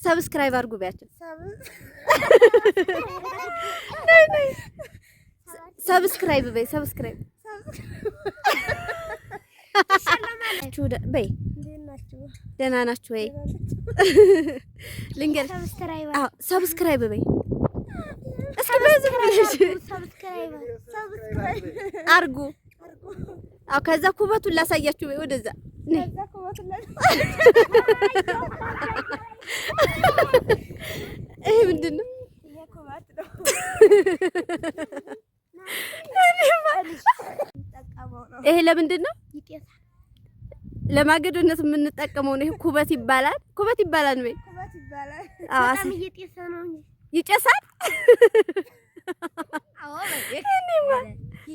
ሰብስክራይብ አድርጉ ቢያቸው ሰብስክራይብ በይ ሰብስክራይብ በይ ደህና ናችሁ ወይ? ልንገር ሰብስክራይብ በይ እስኪ በዚህ ሰብስክራይብ አድርጉ። አዎ ከዛ ኩበቱን ላሳያችሁ በይ ወደዛ ከዛ ኩበቱን ይሄ ምንድን ነው? ይሄ ለምንድን ነው? ለማገዶነት የምንጠቀመው ነው። ይሄ ኩበት ይባላል። ኩበት ይባላል ወይ? ኩበት ይባላል። አዎ እየጤሰ ነው እንጂ ይጨሳል።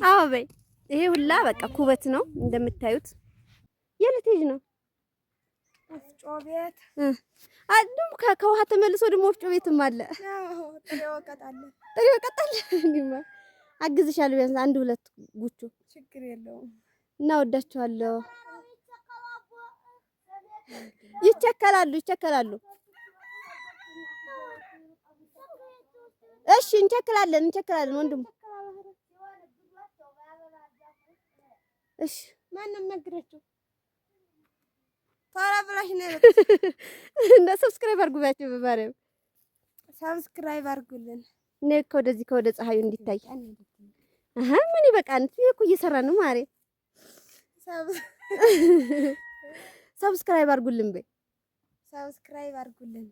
አዎ በይ ይሄ ሁላ በቃ ኩበት ነው እንደምታዩት። የት ልጅ ነው? ወፍጮ ቤት አዱም ከውሃ ተመልሶ ደግሞ ወፍጮ ቤትም አለ። ጥሬው ቀጣለ እንዴማ አግዝሻለሁ። ቢያንስ አንድ ሁለት ጉቹ ችግር የለውም። እና ወዳችኋለሁ። ይቸከላሉ። እሺ እንቸክላለን ወንድሙ። እሺ ማንም ነግረችው ታራ ብላሽ ነው እንደ ሰብስክራይብ አድርጉባችሁ። በባሪያው ሰብስክራይብ አድርጉልን። እኔ ከወደ ፀሐዩ እንዲታይ ምን ይበቃል? እኮ እየሰራ ነው ማሬ። ሰብስክራይብ አድርጉልን በይ ሰብስክራይብ አድርጉልን።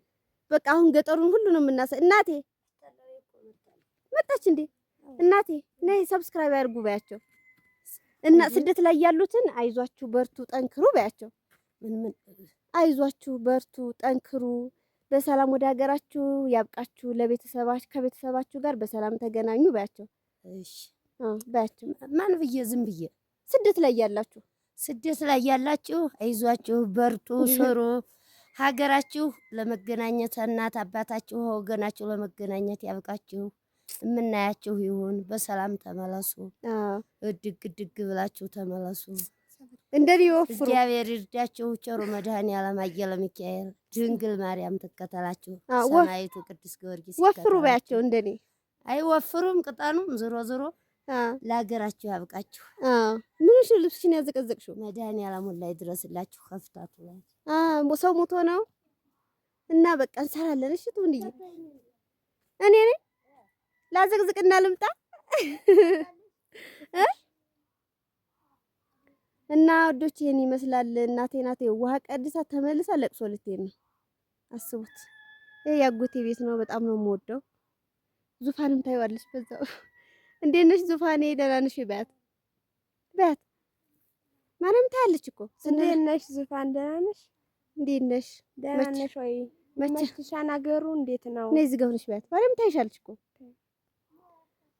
በቃ አሁን ገጠሩን ሁሉ ነው የምናሳይ። እናቴ መጣች እንዴ? እናቴ ነይ ሰብስክራይብ አድርጉ በያቸው። እና ስደት ላይ ያሉትን አይዟችሁ በርቱ ጠንክሩ በያቸው። ምን አይዟችሁ በርቱ ጠንክሩ፣ በሰላም ወደ ሀገራችሁ ያብቃችሁ፣ ከቤተሰባችሁ ጋር በሰላም ተገናኙ በያቸው። እሺ በያቸው። ማን ብዬ ዝም ብዬ ስደት ላይ ያላችሁ አይዟችሁ በርቱ ስሩ፣ ሀገራችሁ ለመገናኘት እናት አባታችሁ ወገናችሁ ለመገናኘት ያብቃችሁ፣ የምናያችሁ ይሁን፣ በሰላም ተመለሱ። ድግ ብላችሁ ተመለሱ። እንደኔ ወፍሩ እግዚአብሔር ይርዳችሁ። ቸሩ መድኃኔዓለም አየለ ሚካኤል ድንግል ማርያም ትከተላችሁ። ሰማይቱ ቅዱስ ጊዮርጊስ ወፍሩ በያቸው። እንደኔ አይወፍሩም ቅጠኑም ዞሮ ለሀገራችሁ ያብቃችሁ። ምንሽ ልብስሽን ያዘቀዘቅሽው? መድኃኔዓለም ላይ ድረስላችሁ። ከፍታቱ ላይ ሰው ሞቶ ነው እና በቃ እንሰራለን። እሺ ትውንዬ እኔ ነኝ ላዘቅዝቅና ልምጣ እና ወዶች ይሄን ይመስላል። እናቴ ናት ውሃ ቀድሳ ተመልሳ ለቅሶ ልትሄድ ነው። አስቡት። ይሄ ያጎቴ ቤት ነው። በጣም ነው የምወደው። ዙፋንም ታይዋለሽ በዛው። እንዴት ነሽ ዙፋኔ? ደህና ነሽ? በያት ማርያም ታያለች እኮ። እንዴት ነሽ ዙፋን? ደህና ነሽ? እንዴት ነሽ? ደህና ነሽ ወይ? መችሻን አገሩ እንዴት ነው? ነይ እዚህ ጋር ሆነሽ በያት። ማርያም ታይሻለች እኮ።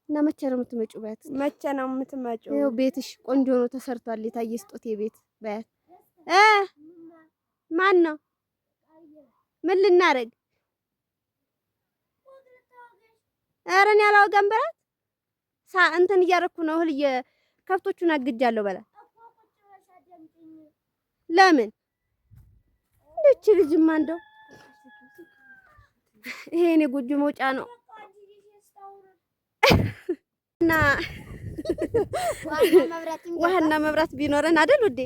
እና መቼ ነው የምትመጪው? በያት። መቼ ነው የምትመጪው? ይኸው ቤትሽ ቆንጆ ነው ተሰርቷል። የታየ ስጦቴ ቤት በያት። ማን ነው? ምን ልናረግ? ኧረ እኔ አላወጋም በላት። እንትን እያደረኩ ነው እህል ከብቶቹን አግጃለሁ በላት። ለምን እቺ ልጅማ እንደው ይሄ እኔ ጎጆ መውጫ ነው እና ውሃና መብራት ቢኖረን አይደል ውዴ?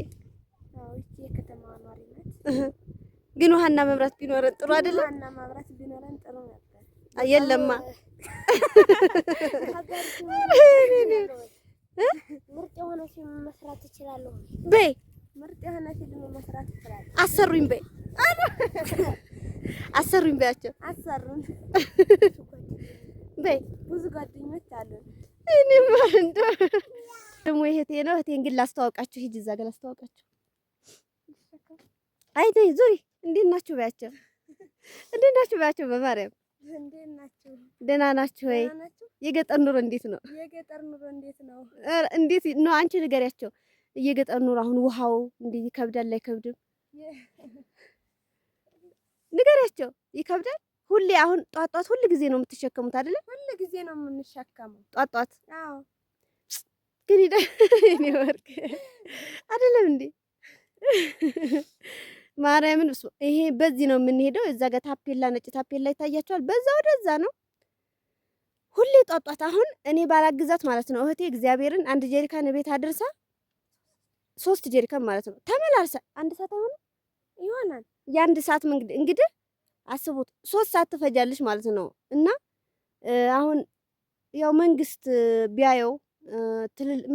ግን ውሃና መብራት ቢኖረን ጥሩ አይደለም? ውሃና መብራት ቢኖረን ጥሩ ነበር። የለማ ምርጥ የሆነ ፊልም መስራት እችላለሁ በይ። ምርጥ የሆነ ፊልም መስራት እችላለሁ። አሰሩኝ በይ። አሰሩኝ በያቸው። አሰሩኝ በይ። ብዙ ጓደኞች አሉን። እኔማ እንደው ደግሞ እህቴ ነው። እህቴን ግን ላስተዋውቃችሁ። ሂጂ እዛ ጋር ላስተዋውቃችሁ። አይ ተይ ዙሪ። እንዴት ናችሁ በያቸው። እንዴት ናችሁ በያቸው። በማርያም እንዴት ናችሁ? ደህና ናችሁ ወይ? የገጠር ኑሮ እንዴት ነው? የገጠር ኑሮ እንዴት ነው? እንዴት ነው? አንቺ ንገሪያቸው። የገጠር ኑሮ አሁን ውሃው እንዴት ይከብዳል አይከብድም? ንገሪያቸው። ይከብዳል? ሁሌ አሁን ጧት ሁሉ ጊዜ ነው የምትሸከሙት አይደለ? ሁሉ ጊዜ ነው የምንሸከመው ጧት። አዎ ግን እኔ ወርቅ አይደለም እንዴ? ማርያምን ይሄ በዚህ ነው የምንሄደው። እዛ ጋር ታፔላ ነጭ ታፔላ ይታያቸዋል። በዛ ወደዛ ነው ሁሌ ጧጧት። አሁን እኔ ባላግዛት ማለት ነው እህቴ እግዚአብሔርን አንድ ጀሪካን ቤት አድርሳ 3 ጀሪካን ማለት ነው ተመላልሳ 1 ሰዓት አይሆንም ይሆናል። የአንድ ሰዓት መንገድ እንግዲህ አስቡት 3 ሰዓት ትፈጃለች ማለት ነው። እና አሁን ያው መንግስት ቢያየው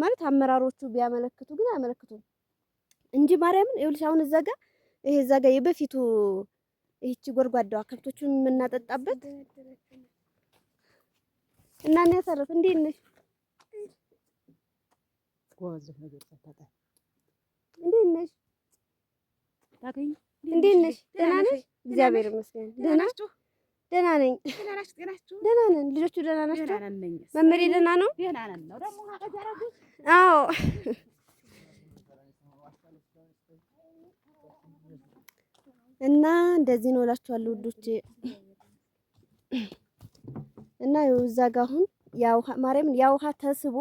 ማለት አመራሮቹ ቢያመለክቱ ግን አያመለክቱም እንጂ ማርያምን ይኸውልሽ አሁን እዛ ጋር ይሄ እዛ ጋር የበፊቱ ይህቺ ጎርጓዳዋ ከብቶቹን የምናጠጣበት እና እኔ ያሰረፍ እንዴት ነሽ? እንዴት ነሽ? እንዴት ነሽ? ደህና ነሽ? እግዚአብሔር ይመስገን። ደህና ደህና ነኝ። ደህና ነን። ልጆቹ ደህና ናቸው? መመሬ ደህና ነው? አዎ እና እንደዚህ ነው እላችኋለሁ ውዶቼ። እና እዛ ጋር አሁን ያው ማርያምን ያው ውሃ ተስቦ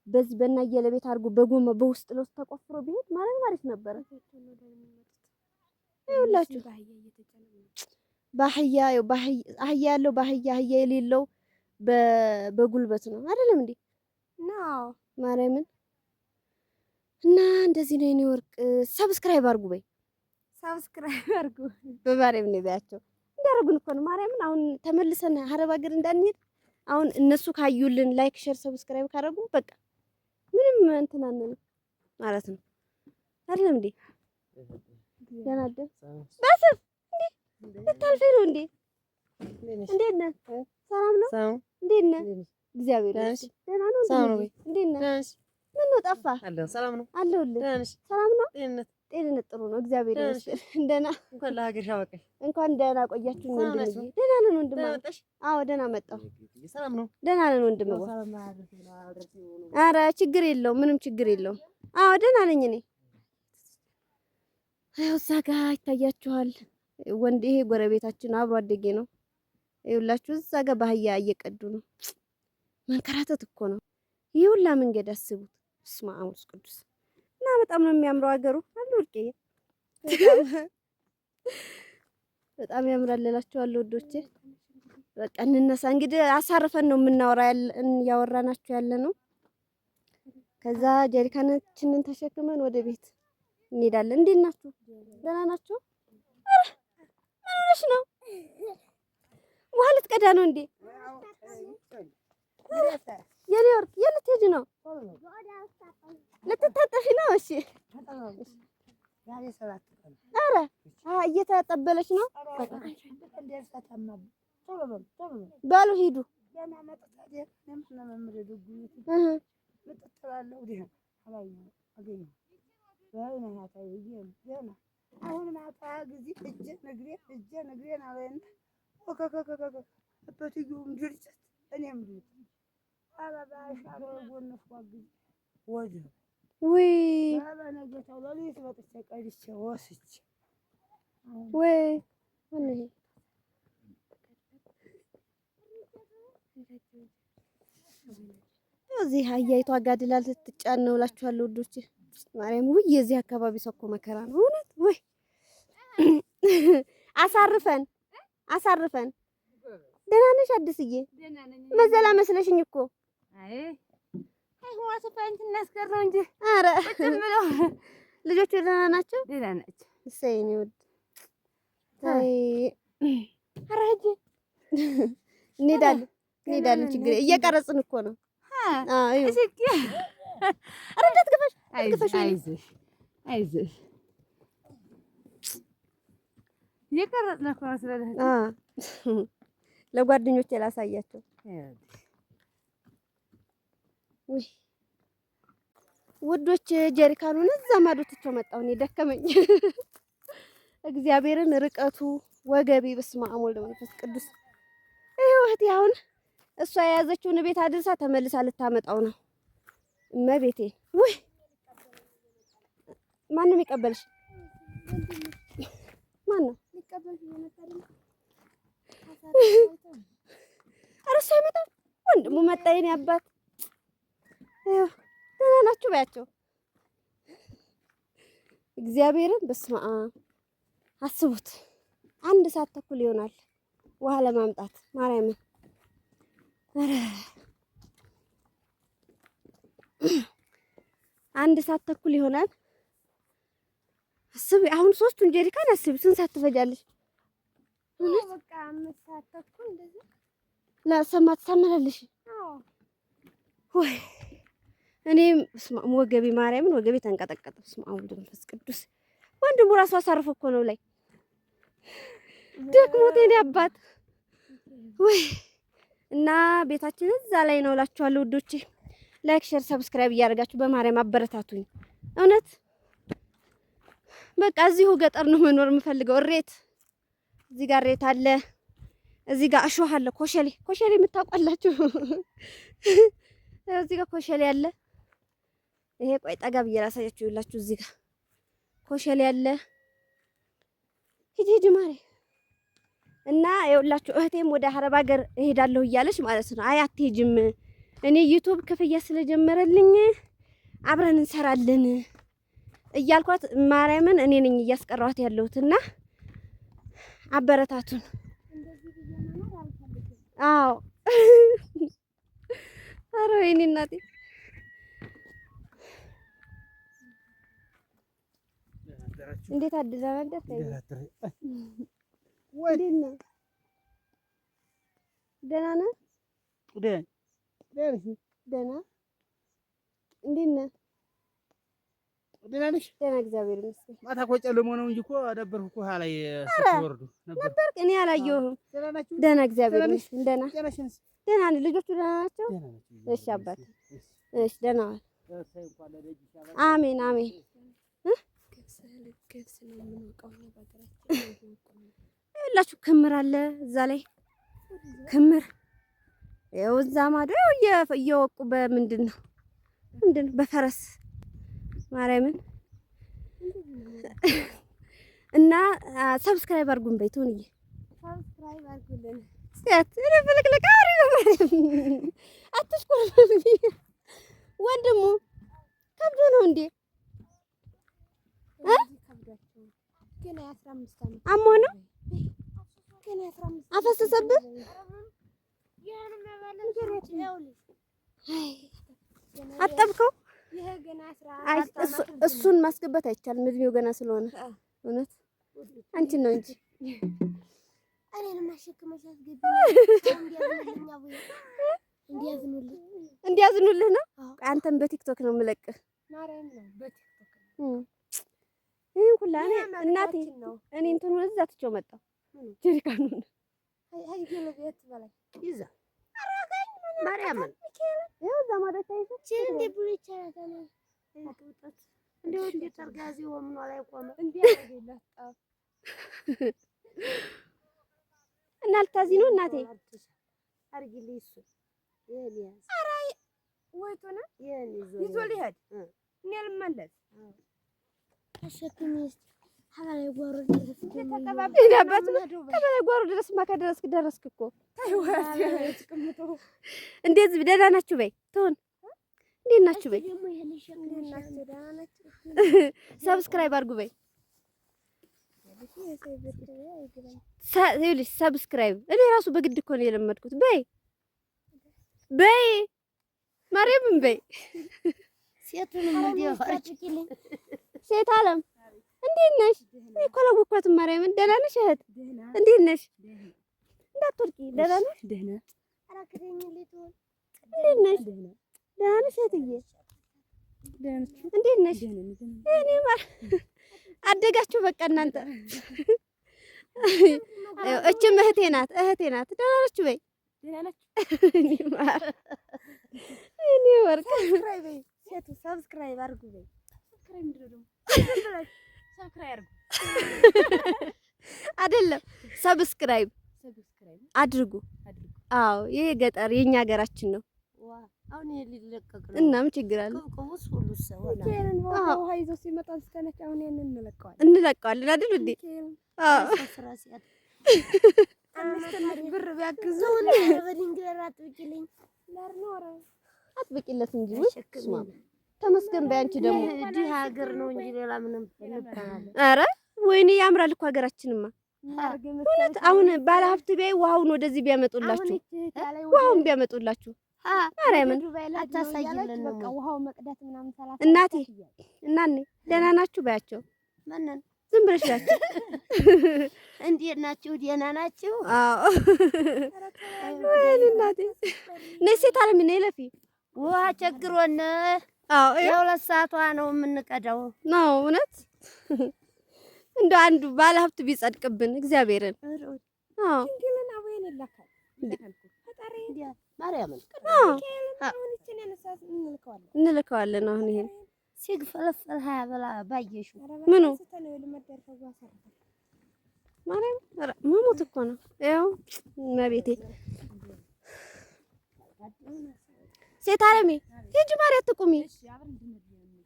በዚህ በእናየለ ቤት አድርጎ በጎማ በውስጥ ለውስጥ ተቆፍሮ ቢሄድ ማለት አሪፍ ነበረ። ይኸውላችሁ ባህያ አህያ ያለው ባህያ አህያ የሌለው በጉልበት ነው አይደለም እንዴ? ነው ማርያምን። እና እንደዚህ ነው የኔ ወርቅ። ሰብስክራይብ አድርጉ በይ፣ ሰብስክራይብ አድርጉ በማርያም ነው ያቸው እንዲያደርጉን እኮ ነው ማርያምን። አሁን ተመልሰን አረብ ሀገር እንዳንሄድ አሁን እነሱ ካዩልን ላይክ፣ ሼር፣ ሰብስክራይብ ካደረጉ በቃ ምንም እንትን አንልም ማለት ነው አይደለም እንዴ? ያናደ ባስፍ እንዴ ልታልፈኝ ነው እንዴ? እንዴት ነህ? ሰላም ነው? እንዴት ነህ? እግዚአብሔር ይመስገን ደህና ነው። እንዴት ነህ? ምን ነው ጠፋ? አለሁ። ሰላም ነው አለሁልህ። ሰላም ነው? ጤንነት ጥሩ ነው እግዚአብሔር ይመስገን። ደህና እንኳን ለሀገርሽ አበቃሽ። እንኳን ደህና ቆያችሁ ወንድምዬ። ደህና ነን ወንድም። አዎ ደህና መጣሁ። ሰላም ነው? ደህና ነን ወንድም። ኧረ ችግር የለውም ምንም ችግር የለውም። አዎ ደህና ነኝ እኔ። ይኸው እዛ ጋር ይታያችኋል ወንድ ይሄ ጎረቤታችን አብሮ አደጌ ነው። ይኸውላችሁ እዛ ጋር ባህያ እየቀዱ ነው። መንከራተት እኮ ነው ይህ ሁላ መንገድ አስቡት። በስመ አብ ወወልድ ቅዱስ እና በጣም ነው የሚያምረው ሀገሩ አሉ ወርቄ በጣም ያምራል እላችኋለሁ ወዶቼ። በቃ እንነሳ እንግዲህ አሳርፈን ነው የምናወራ ያወራናችሁ ያለ ነው። ከዛ ጀሪካናችንን ተሸክመን ወደ ቤት እንሄዳለን። እንዴት ናችሁ? ደህና ናችሁ? ምን ሆነሽ ነው? ውሃ ልትቀዳ ነው እንዴ? የኔ ወርቅ የት ልትሄጂ ነው? ልትታጠፊ ነው? እሺ ኧረ እየተጠበለች ነው። በሉ ሂዱ። አሁን ማታ ጊዜ እጄ ነግሬን አለኝ በትዩም ድርጭት እኔም ልጅ አባባሽ አረጎነፍ ጊዜ ወደ ወይ በነገታው ለሊት ወጥቼ ቀድቼ ወስቼ ወይ እዚህ አህያይቷ አጋድላ ልትጫን ነው እላችኋለሁ ውዶቼ። ማርያም ውይ የዚህ አካባቢ ሰው እኮ መከራ ነው እውነት። ወይ አሳርፈን ደህና ነሽ አዲስዬ? መዘላ መስለሽኝ እኮ ኧረ ልጆቹ ደህና ናቸው? ደህና ናቸው። እሰይ ነው ወድ ኧረ ሂጂ እንሄዳለን ችግር እየቀረጽን እኮ ነው። አዎ እስኪ ኧረ እንዳትገፋሽ አይዞሽ እየቀረጽን እኮ ነው ስለዚህ ለጓደኞቼ ላሳያቸው። ውዶች ጀሪካኑን እዛ ማዶ ትቼው መጣሁ እኔ ደከመኝ። እግዚአብሔርን ርቀቱ ወገቤ በስመ አብ ወወልድ ወመንፈስ ቅዱስ። ይኸው እህቴ አሁን እሷ የያዘችውን ቤት አድርሳ ተመልሳ ልታመጣው ነው። እመቤቴ ውይ ማንም ይቀበልሽ? ማነው ኧረ እሱ አይመጣም። ወንድሙ መጣ የኔ አባት። ደህና ናችሁ በያቸው እግዚአብሔርን በስመ አብ አስቡት 1 ሰዓት ተኩል ይሆናል ውሃ ለማምጣት ማርያምን። ኧረ 1 ሰዓት ተኩል ይሆናል። አስቢ አሁን 3ቱን ጀሪካን አስቢ ስንት ሰዓት ትፈጃለሽ? በቃ 5 ሰዓት ተኩል እንደዚህ ለሰማት ታመላለሽ። ወይ እኔም ወገቤ ማርያምን ወገቤ ተንቀጠቀጠ። በስመ አብ ወወልድ ወመንፈስ ቅዱስ። ወንድሙ ራሱ አሳርፎ እኮ ነው ላይ ደክሞት የኔ አባት ወይ። እና ቤታችን እዛ ላይ ነው እላችኋለሁ ውዶቼ። ላይክ ሼር ሰብስክራይብ እያደረጋችሁ በማርያም አበረታቱኝ። እውነት በቃ እዚሁ ገጠር ነው መኖር የምፈልገው። እሬት እዚህ ጋር እሬት አለ፣ እዚህ ጋር እሾህ አለ። ኮሸሌ ኮሸሌ የምታውቋላችሁ? እዚህ ጋር ኮሸሌ አለ። ይሄ ቆይ ጠጋ ብዬ ላሳያችሁ። ይላችሁ እዚህ ጋር ኮሸሌ አለ። ሂጂ ማሬ። እና ይኸውላችሁ እህቴም ወደ አረብ ሀገር እሄዳለሁ እያለች ማለት ነው። አይ አትሄጂም፣ እኔ ዩቲዩብ ክፍያ ስለጀመረልኝ አብረን እንሰራለን እያልኳት ማርያምን እኔ ነኝ እያስቀረዋት ያለሁትና አበረታቱን። አዎ ኧረ ወይኔ እናቴ እንዴት አደራረገ ወይ ደህና ነህ? ደህና እንዴት ነህ? ደህና ነሽ? ደህና እግዚአብሔር ይመስገን። ማታ እኮ ጨለሞ ነው እንጂ እኮ ነበርኩ እኮ ላይ ስትወርዱ ነበር። እኔ አላየሁም። ደህና እግዚአብሔር ይመስገን። ደህና ደህና ነኝ። ልጆቹ ደህና ናቸው? እሺ አባቴ እሺ ደህና ዋል። አሜን አሜን። ይኸውላችሁ ክምር አለ እዛ ላይ ክምር። ይኸው እዛ ማዶ እየወቁ በምንድን ነው በፈረስ ማርያምን። እና ሰብስክራይብ አድርጉን በይ ትሆንዬ፣ ሰብስክራይብ አድርጉልን። ሲያት እኔ ፍልቅልቅ አሪፍ አትሽኩር ወንድሙ ከብዶ ነው እንዴ? ገና 15 ዓመት አሞ ነው ገና 15 አፈሰሰብህ? አጠብከው? እሱን ማስገባት አይቻልም፣ እድሜው ገና ስለሆነ። እውነት አንቺን ነው እንጂ እንዲያዝኑልህ ነው። አንተም በቲክቶክ ነው የምለቅህ። ይሄን ሁላ እናቴ እኔ እንትኑ እዛ ትቼው መጣሁ። ጀሪካኑን ማርያምን ይኸው እዛ ማለት እና ልታዚ ነው እናቴ። አርጊልኝ እሱ ይዞ ሊሄድ እኔ ልመለስ ጓሮ ድረስማ ከደረስክ እኮ እንዴት ደህና ናችሁ በይ ትሆን እንዴት ናችሁ በይ። ሰብስክራይብ አድርጉ በይ። ይኸውልሽ ሰብስክራይብ እኔ ራሱ በግድ እኮ ነው የለመድኩት። በይ በይ ማርያምን በይ። ሴት አለም እንዴት ነሽ? እኔ እኮ አላወኳትም። ማርያምን ደህና ነሽ እህት? እንዴት ነሽ? እንዳትወርቂ። ደህና ነሽ? እንዴት ነሽ? ደህና ነሽ እህትዬ? እንዴት ነሽ? እኔ አደጋችሁ በቃ እናንተ። እችም እህቴ ናት ደህና ናችሁ በይ። እኔ ወርቅ ሰብስክራይብ አድርጉ በይ። አይደለም ሰብስክራይብ አድርጉ። አዎ ይሄ ገጠር የኛ ሀገራችን ነው። አሁን ሊለቀቅ ነው እና ምን ችግር አለ? ውሃ ይዞ ሲመጣ ስተነች አሁን ያንን እንለቀዋለን አይደል እንዴ? አዎ ብር ቢያግዙ አጥብቂለት እንጂ ተመስገን በይ። አንቺ ደግሞ እንዲህ ሀገር ነው እንጂ ሌላ ምንም እንባላለን። ኧረ ወይኔ ያምራል እኮ ሀገራችንማ። እውነት አሁን ባለሀብት ቢያይ ውሃውን ወደዚህ ቢያመጡላችሁ ውሃውን ቢያመጡላችሁ ማርያምን አታሳይልን በቃ ውሃው መቅዳት ምናምን ሰላሳ እናቴ እናኔ ደህና ናችሁ ባያቸው። ማንን ዝም ብለሽ ያቸው እንዴት ናችሁ? ደህና ናችሁ? አዎ ወይኔ እናቴ ነይ ሴት አለም ነይ ለፊ ውሃ ቸግሮን አዎ የሁለት ሰዓቷ ነው የምንቀዳው ነው እውነት እንደው አንዱ ባለሀብት ቢጸድቅብን እግዚአብሔርን አዎ እንግልና ወይኔ ለካል ፈጣሪ እንዲያ ማርያምን እንልከዋለን። አሁን ይሄን ሲግፈለፈል ሀያ በላ ባየሹ ምኑ ማርያም መሞት እኮ ነው። ያው መቤቴ ሴት አለሜ ሂጂ ማርያም ትቁሚ።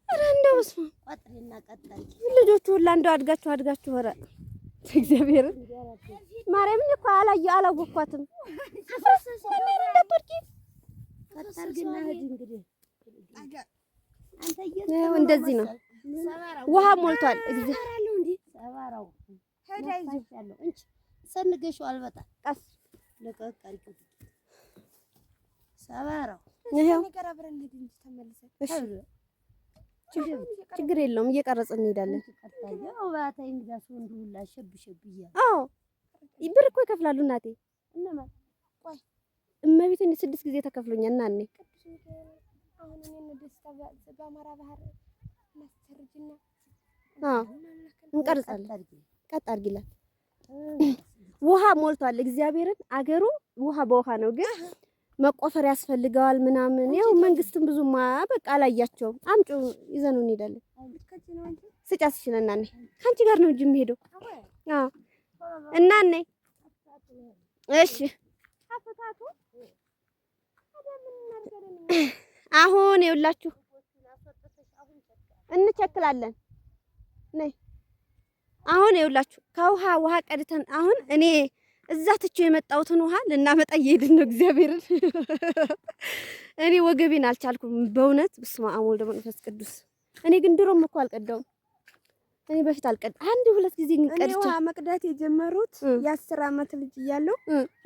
ኧረ እንደው በስመ አብ ቆጥሪና ቀጣይ ልጆቹ ሁላ እንደው አድጋችሁ ኧረ እግዚአብሔርን ማርያምን እኮ አላወኳትም። እንደዚህ ነው። ውሃ ሞልቷል። ሰንገሽዋል በጣም ቀስ ለቀቅ አድርጊው። ሰባራው ችግር የለውም እየቀረጽን እንሄዳለን። አዎ ብር እኮ ይከፍላሉ እናቴ። እመቤቴን 6 ጊዜ ተከፍሎኛል እና እኔ እንቀርጻለን። ቀጥ አድርጊላት። ውሃ ሞልቷል። እግዚአብሔርን አገሩ ውሃ በውሃ ነው፣ ግን መቆፈር ያስፈልገዋል ምናምን። ያው መንግስትም ብዙማ በቃ አላያቸውም። አምጪ ይዘነው እንሄዳለን። ስጫት ይችላልና እኔ ካንቺ ጋር ነው እንጂ የምሄደው። አዎ እና እኔ እሺ አሁን ይኸውላችሁ እንቸክላለን። ነይ አሁን ይኸውላችሁ ውሃ ቀድተን አሁን እኔ እዛ ትቼው የመጣሁትን ውሃ ልናመጣ እየሄድን ነው። እግዚአብሔርን እኔ ወገቤን አልቻልኩም በእውነት። በስመ አብ ወወልድ ወመንፈስ ቅዱስ። እኔ ግን ድሮም እኮ አልቀዳውም። እኔ በፊት አንድ 2 ጊዜ ቀድቼ ውሃ መቅዳት የጀመሩት የ10 ዓመት ልጅ እያለሁ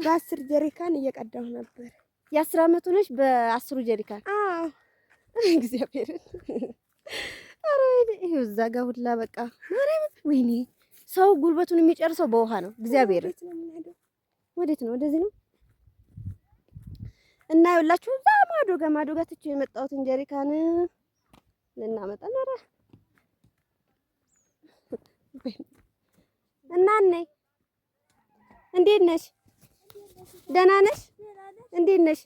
በ10 ጀሪካን እየቀዳሁ ነበር። የ10 ዓመት ሆነሽ በ10 ጀሪካን? አዎ እግዚአብሔርን ኧረ ይሄው እዛ ጋር ሁላ በቃ ማርያም ወይኔ ሰው ጉልበቱን የሚጨርሰው በውሃ ነው። እግዚአብሔርን ወዴት ነው? ወደዚህ ነው። እና ይኸውላችሁ እዛ ማዶ ጋር ትቼው የመጣሁትን ጀሪካን ልናመጣ ነው። እና ነይ እንዴት ነሽ? ደህና ነሽ? እንዴት ነሽ?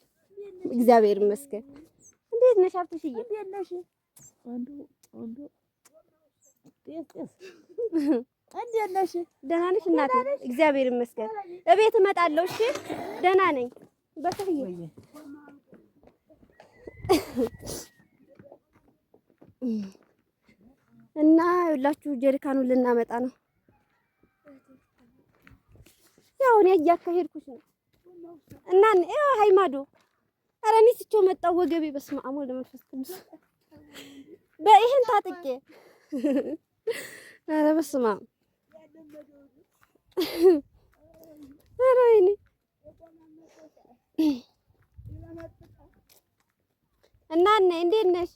እግዚአብሔር ይመስገን። እንዴት ነሽ አብትሽዬ? እንዴት ነሽ? እንዴት ነሽ? ደህና ነሽ እናቴ? እግዚአብሔር ይመስገን። እቤት እመጣለሁ። እሺ ደህና ነኝ። በሰውዬ እና ይኸውላችሁ ጀሪካኑን ልናመጣ ነው። ያው እኔ እያካሄድኩሽ ነው። እና ያው ሃይማዶ ኧረ እኔ ትቼው መጣሁ ወገቤ። በስመ አብ ወወልድ ወመንፈስ ቅዱስ። በይሄን ታጥቄ ኧረ በስመ አብ ኧረ ወይኔ እና እንዴት ነሽ?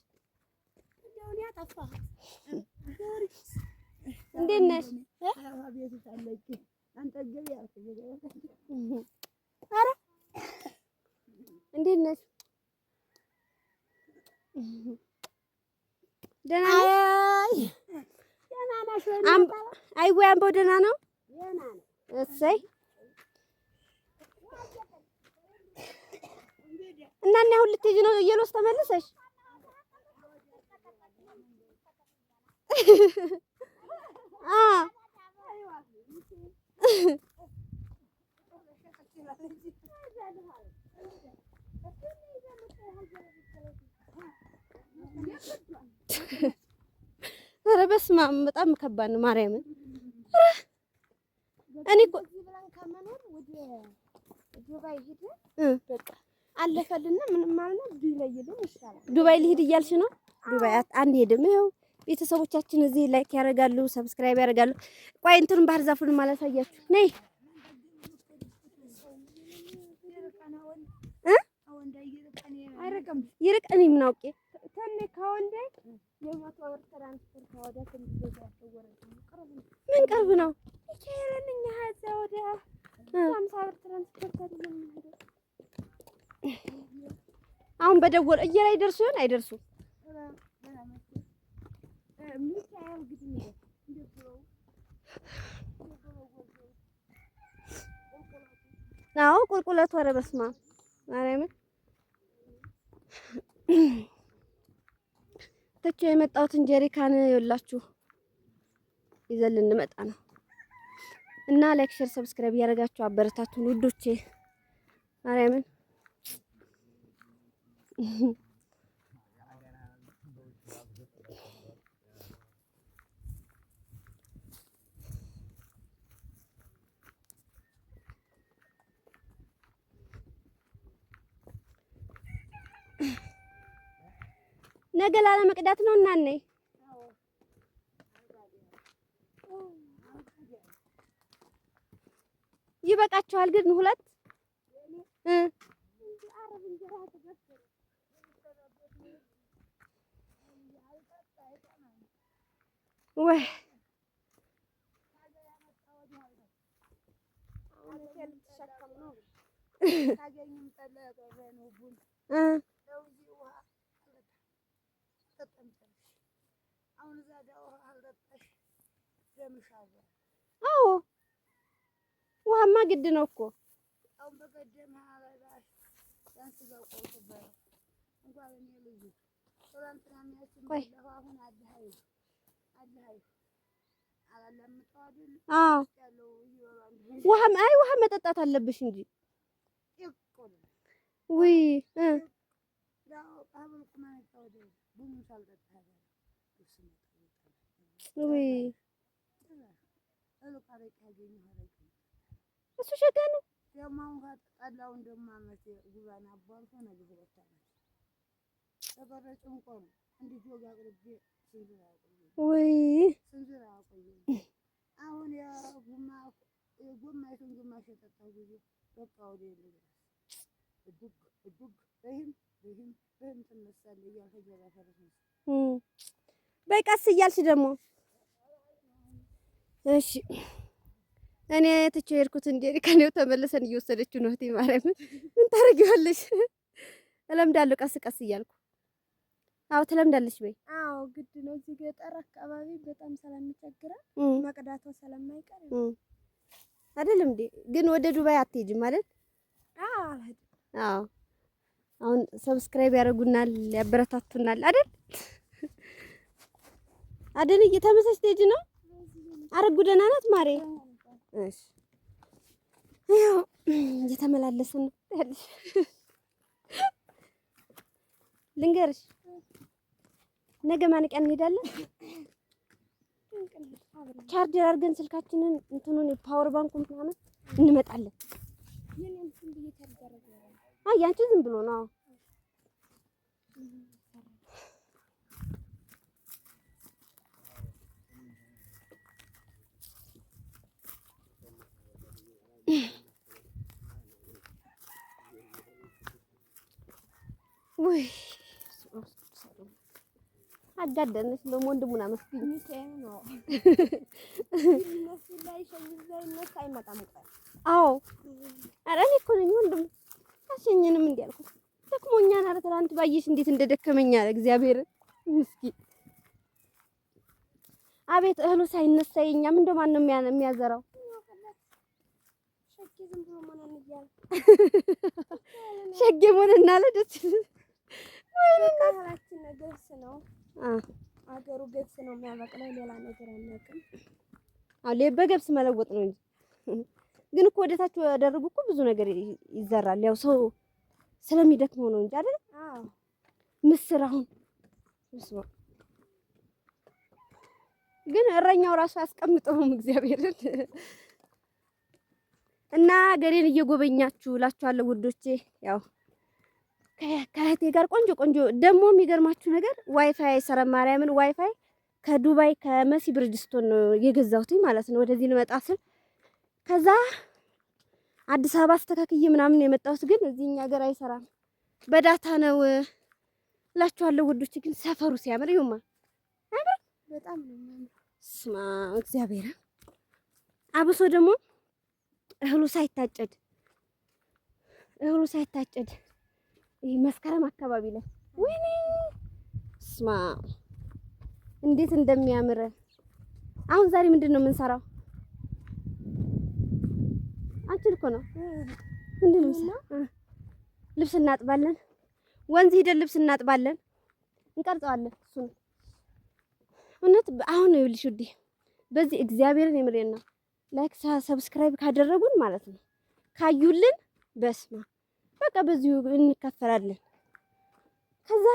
እንዴት ነሽ? ኧረ እንዴት ነሽ? ደህና ነሽ? አይ ወይ አምባው ደህና ነው? እሰይ እና አሁን ልትሄጂ ነው እየሎስ ተመልሰሽ? ኧረ በስመ አብ በጣም ከባድ ነው። ማርያምን እኔ እኮ አለፈልና ምንም ማለት ነው። ቢለይልን ይሻላል። ዱባይ ልሂድ እያልሽ ነው? ዱባይ አንሄድም። ይኸው ቤተሰቦቻችን እዚህ ላይክ ያደርጋሉ፣ ሰብስክራይብ ያደርጋሉ። ቆይ እንትኑን ባህር ዛፉን ማላሳያችሁ ነይ ይርቅ እኔ ምን አውቄ ምን ቅርብ ነው? አሁን በደወል እየላ ይደርሱ ይሆን አይደርሱም? አዎ ቁልቁለቱ ኧረ በስመ አብ ማርያምን ትቼው የመጣሁትን ጀሪካን ይኸውላችሁ ይዘን ልንመጣ ነው እና ላይክ ሼር ሰብስክራይብ እያደረጋችሁ አበረታቱን ውዶቼ ማርያምን ነገ ላለመቅዳት ነው እና ነይ ይበቃችኋል ግን ሁለት ወይ አዎ ውሃማ ግድ ነው እኮ ውሃ መጠጣት አለብሽ እንጂ ውይ ውይ እሱ ሸጋ ነው። ውይ በይ ቀስ እያልሽ ደግሞ እሺ እኔ ትቼው የሄድኩትን ጀሪካን ተመልሰን እየወሰደችው ነው። እህቴ ማርያምን ምን ታደርጊዋለሽ? እለምዳለሁ ቀስ ቀስ እያልኩ። አዎ ትለምዳለሽ በይ። አዎ ግድ ነው። እዚህ ገጠር አካባቢ በጣም ስለሚቸግረን መቅዳቷ ስለማይቀር አይደለም እንዴ? ግን ወደ ዱባይ አትሄጂም አይደል? አዎ አሁን ሰብስክራይብ ያደርጉናል፣ ያበረታቱናል አይደል? አይደል እየተመሰች ትሄጂ ነው። አረጉ ደህና ናት ማሬ። እሺ ያው እየተመላለስን ነው ያለሽ። ልንገርሽ ነገ ማንቂያ እንሄዳለን። ቻርጀር አድርገን ስልካችንን እንትኑን ፓወር ባንኩን ምናምን እንመጣለን። አይ ያንቺ ዝም ብሎ ነው። ውይ አጋደነሽ ነው ወንድሙን አመስግኝ። አዎ ኧረ እኔ እኮ ነኝ ወንድሙ አሸኘንም እንዲህ አልኩት። ደክሞኛል። ኧረ ትናንት ባየሽ እንዴት እንደደከመኝ አለ እግዚአብሔር ምስኪን። አቤት እህሉ ሳይነሳ የኛም እንደው ማን ነው የሚያዘራው? ሸጌ ሞንና ለደስ ባህላችን ገብስ ነው። አገሩ ገብስ ነው የሚያበቅለው፣ ሌላ ነገር አናውቅም። አዎ በገብስ መለወጥ ነው እንጂ ግን እኮ ወደታች ያደረጉ እኮ ብዙ ነገር ይዘራል። ያው ሰው ስለሚደክመው ነው እንጂ አይደል? አዎ ምስር አሁን ግን እረኛው ራሱ አያስቀምጠውም እግዚአብሔርን። እና ገሬን እየጎበኛችሁ እላችኋለሁ ውዶቼ። ያው ከእህቴ ጋር ቆንጆ ደግሞ የሚገርማችሁ ነገር ዋይፋይ አይሰራም። ማርያምን ዋይፋይ ከዱባይ ከመሲ ብርጅስቶን ነው የገዛሁት ማለት ነው። ወደዚህ ልመጣ ስል ከዛ አዲስ አበባ አስተካክዬ ምናምን የመጣሁት ግን እዚህኛ ሀገር አይሰራም በዳታ ነው እላችኋለሁ ውዶች። ግን ሰፈሩ ሲያምር ይሁማ አይምር በጣም ነው የሚያምር። ስማ እግዚአብሔር አብሶ ደግሞ እህሉ ሳይታጨድ ይሄ መስከረም አካባቢ ላይ ወይኔ ስማ እንዴት እንደሚያምር። አሁን ዛሬ ምንድን ነው የምንሰራው? አንቺን እኮ ነው ምንድን ነው ልብስ እናጥባለን። ወንዝ ሄደን ልብስ እናጥባለን፣ እንቀርጸዋለን። እሱ ነው እውነት። አሁን ነው ይልሽ ውዴ፣ በዚህ እግዚአብሔርን የምሬን ነው። ላይክ ሰብስክራይብ ካደረጉን ማለት ነው ካዩልን በስማ በቃ በዚሁ እንከፈላለን። ከዛ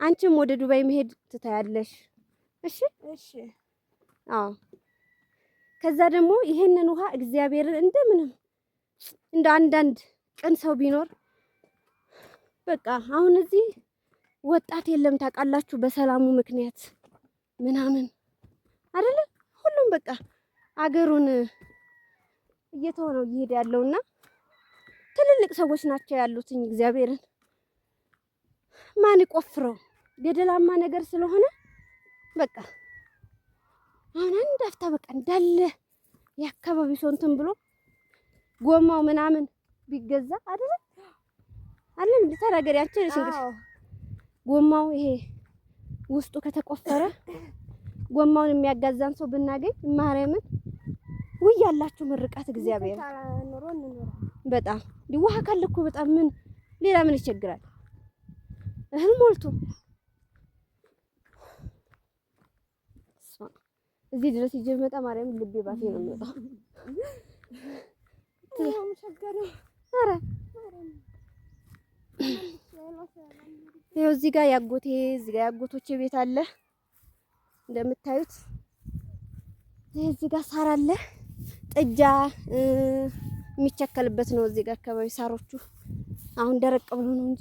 አንቺም ወደ ዱባይ መሄድ ትታያለሽ። እሺ እሺ። አዎ። ከዛ ደግሞ ይሄንን ውሃ እግዚአብሔርን እንደምንም እንደ አንዳንድ ቅን ሰው ቢኖር በቃ አሁን እዚህ ወጣት የለም ታውቃላችሁ፣ በሰላሙ ምክንያት ምናምን አይደለ? ሁሉም በቃ አገሩን እየተወ ነው እየሄደ ያለውና ትልልቅ ሰዎች ናቸው ያሉትኝ። እግዚአብሔርን ማን ይቆፍረው ገደላማ ነገር ስለሆነ በቃ አሁን አንድ አፍታ በቃ እንዳለ የአካባቢ ሰው እንትን ብሎ ጎማው ምናምን ቢገዛ አይደለ አለም እንድታረገር ያንቺ ጎማው ይሄ ውስጡ ከተቆፈረ ጎማውን የሚያጋዛን ሰው ብናገኝ ማርያምን ውይ ያላችሁ ምርቃት እግዚአብሔር በጣም ውሃ ካለ እኮ በጣም ምን ሌላ ምን ይቸግራል? እህል ሞልቶ እዚህ ድረስ ይዤ መጣ ማርያም ልቤ ባቴ ነው የሚወጣው። ኧረ ይኸው እዚህ ጋር ያጎቶቼ ቤት አለ እንደምታዩት። እዚህ ጋር ሳር አለ፣ ጥጃ የሚቸከልበት ነው። እዚህ ጋር አካባቢ ሳሮቹ አሁን ደረቅ ብሎ ነው እንጂ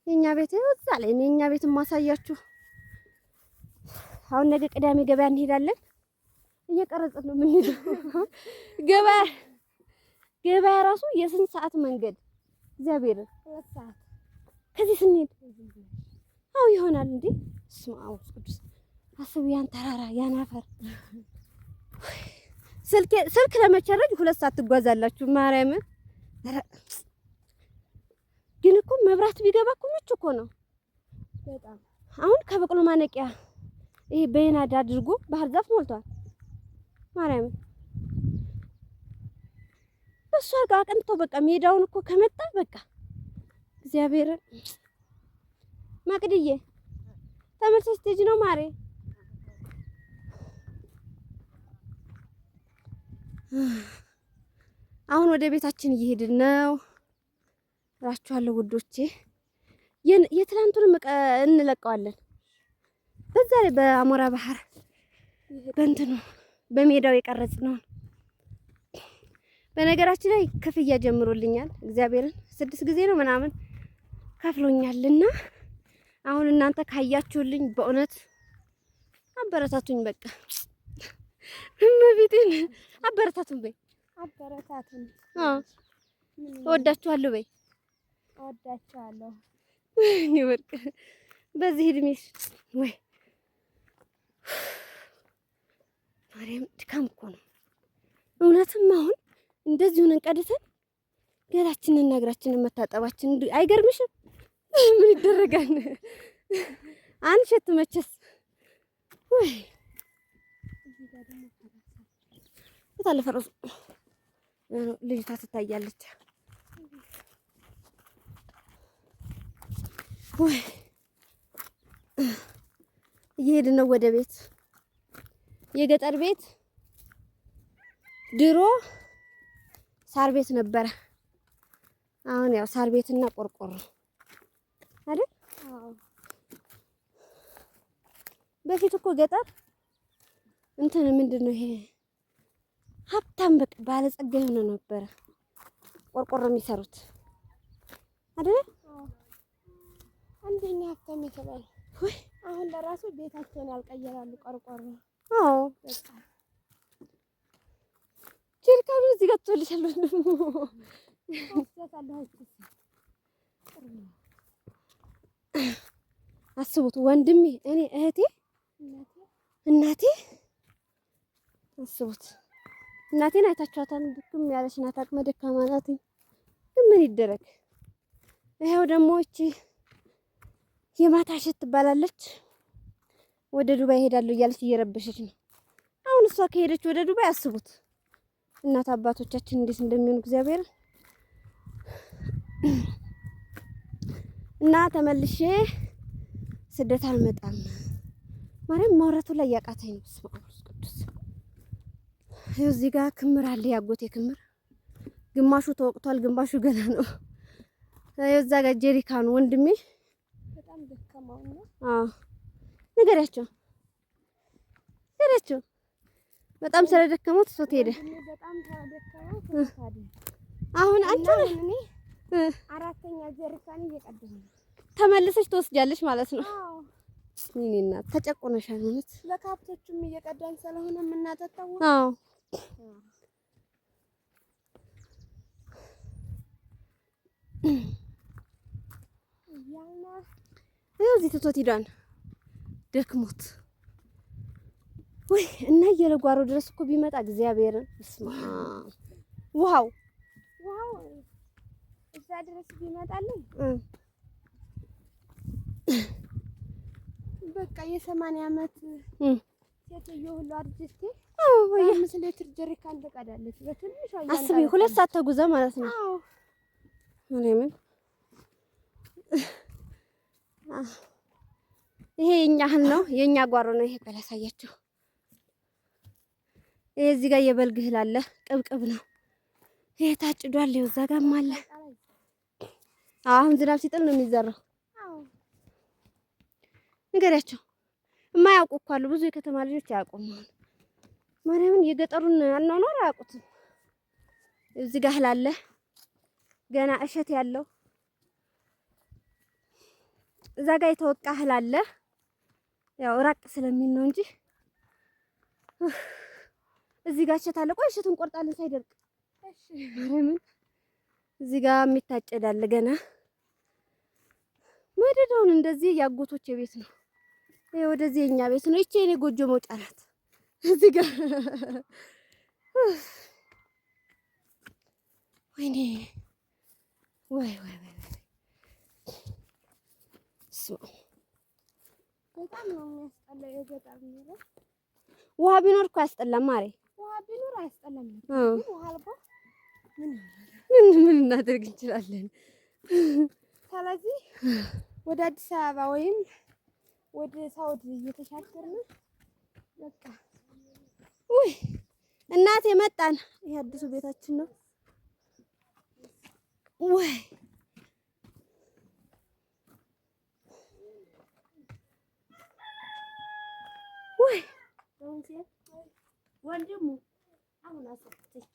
የኛ ቤት እዛ ላይ ነው። የኛ ቤት ማሳያችሁ። አሁን ነገ ቅዳሜ ገበያ እንሄዳለን። እየቀረጽን ነው የምንሄደው። ገበያ ራሱ የስንት ሰዓት መንገድ እግዚአብሔር 2 ሰዓት ከዚህ ስንሄድ አው ይሆናል እንዴ? ስማው ቅዱስ አስቡ። ያን ተራራ ያን አፈር ስልክ ለመቸረጅ 2 ሰዓት ትጓዛላችሁ። ማርያምን ግን እኮ መብራት ቢገባ እኮ ምቹ እኮ ነው በጣም። አሁን ከበቅሎ ማነቂያ ይሄ በየናዳ አድርጎ ባህር ዛፍ ሞልቷል። ማርያምን እሷ ጋር አቅንቶ በቃ ሜዳውን እኮ ከመጣ በቃ እግዚአብሔር ማቅድዬ ተመልሰሽ ትሄጂ ነው ማሬ? አሁን ወደ ቤታችን እየሄድን ነው እላችኋለሁ ውዶቼ። የትላንቱን እንለቀዋለን። በዛ ላይ በአሞራ ባህር በእንትኑ በሜዳው የቀረጽነው። በነገራችን ላይ ክፍያ ጀምሮልኛል። እግዚአብሔርን 6 ጊዜ ነው ምናምን ከፍሎኛልና አሁን እናንተ ካያችሁልኝ በእውነት አበረታቱኝ። በቃ እመቤቴን አበረታቱኝ በይ። አበረታቱኝ። እወዳችኋለሁ በይ። እወዳችኋለሁ። ይወርቅ በዚህ እድሜሽ ወይ ማርያም ድካም እኮ ነው እውነትም። አሁን እንደዚህ ሆነን ቀድተን ገላችንን እግራችንን መታጠባችን አይገርምሽም? ምን ይደረጋል? አንሸት መቸስ ወይ ታለ ፈረሱ ልጅቷ ትታያለች። ወይ እየሄድን ነው ወደ ቤት። የገጠር ቤት ድሮ ሳር ቤት ነበረ። አሁን ያው ሳር ቤትና ቆርቆሮ አይደል? አዎ። በፊት እኮ ገጠር እንትን ምንድነው ይሄ ሀብታም በቃ ባለጸጋ የሆነ ነበረ ቆርቆሮ የሚሰሩት። አይደል? አንደኛ ሀብታም የተባለ ወይ አሁን ለራሱ ቤታቸውን ያልቀየራሉ ቆርቆሮ። አዎ በቃ ጀሪካኑ እዚህ ጋር ትወልሻል ወንድሙ አስቡት ወንድሜ፣ እኔ እህቴ፣ እናቴ አስቡት። እናቴን አይታችኋታል። ድክም ያለች ናት፣ አቅመ ደካማ ናት። ግን ምን ይደረግ? ይኸው ደግሞ እቺ የማታ እሸት ትባላለች። ወደ ዱባይ ሄዳለሁ እያለች እየረበሸች ነው። አሁን እሷ ከሄደች ወደ ዱባይ አስቡት እናት አባቶቻችን እንዴት እንደሚሆኑ እግዚአብሔር እና ተመልሼ ስደት አልመጣም። ማርያም ማውራቱ ላይ ያቃተኝ ነው። በስመ አብ ወመንፈስ ቅዱስ። ይኸው እዚህ ጋር ክምር አለ፣ ያጎቴ ክምር። ግማሹ ተወቅቷል፣ ግማሹ ገና ነው። ይኸው እዛ ጋር ጀሪካኑ ወንድሜ በጣም ደካማው ነው። አዎ ንገሪያቸው፣ ንገሪያቸው። በጣም ስለደከመው ትቶት ሄደ። በጣም ስለደከመው ትቶት ሄደ። አሁን አንቺ እኔ አራተኛ ጀሪካን እየቀደመ ነው። ተመልሰሽ ትወስጃለሽ ማለት ነው። አዎ እኔ እናት ተጨቆነሻል ማለት ለካብቶቹም እየቀዳን ስለሆነ የምናጠጣው። አዎ ይኸው እዚህ ትቶት ሄዷል ደክሞት። ወይ እና እየለጓሮ ድረስ እኮ ቢመጣ እግዚአብሔርን እስማ ውሃው እዛ ድረስ ቢመጣልኝ በቃ የ80 ዓመት ሴትዮ ሁሉ አርጅቴ 5 ሊትር ጀሪካን ትቀዳለች በትንሿ። አስቢ 2 ሰዓት ተጉዘ ማለት ነው። አዎ ምን ይሄ የኛ እህል ነው፣ የኛ ጓሮ ነው። ይሄ በላሳያችሁ። ይሄ እዚህ ጋር የበልግ እህል አለ፣ ቅብቅብ ነው። ይሄ ታጭዷል። ይኸው እዛ ጋርም አለ። አሁን ዝናብ ሲጥል ነው የሚዘራው። አዎ ንገሪያቸው። የማያውቁ እኮ አሉ፣ ብዙ የከተማ ልጆች አያውቁም። ማርያምን የገጠሩን አኗኗር አያውቁትም። እዚህ ጋር እህል አለ ገና እሸት ያለው። እዛ ጋር የተወቃ እህል አለ። ያው ራቅ ስለሚል ነው እንጂ እዚህ ጋር እሸት አለ። ቆይ እሸቱን እንቆርጣለን ሳይደርቅ። እሺ ማርያምን እዚህ ጋር የሚታጨድ አለ ገና። መደዳውን እንደዚህ ያጎቶች ቤት ነው። ይሄ ወደዚህ የኛ ቤት ነው። ይቺ የኔ ጎጆ መውጫ ናት። እዚህ ጋር ወይኔ ወይ በጣም ነው የሚያስጠላው የገጠር ኑሮ። ውሃ ቢኖር እኮ አያስጠላም። ማሬ ውሃ ቢኖር አያስጠላም። ውሃ አልባ ምን እናደርግ እንችላለን? ስለዚህ ወደ አዲስ አበባ ወይም ወደ ሳውዲ እየተሻገርን በቃ ውይ እናቴ መጣን። ይሄ አዲሱ ቤታችን ነው። ወይ ወይ ወንድሙ አሁን አሰጥተሽ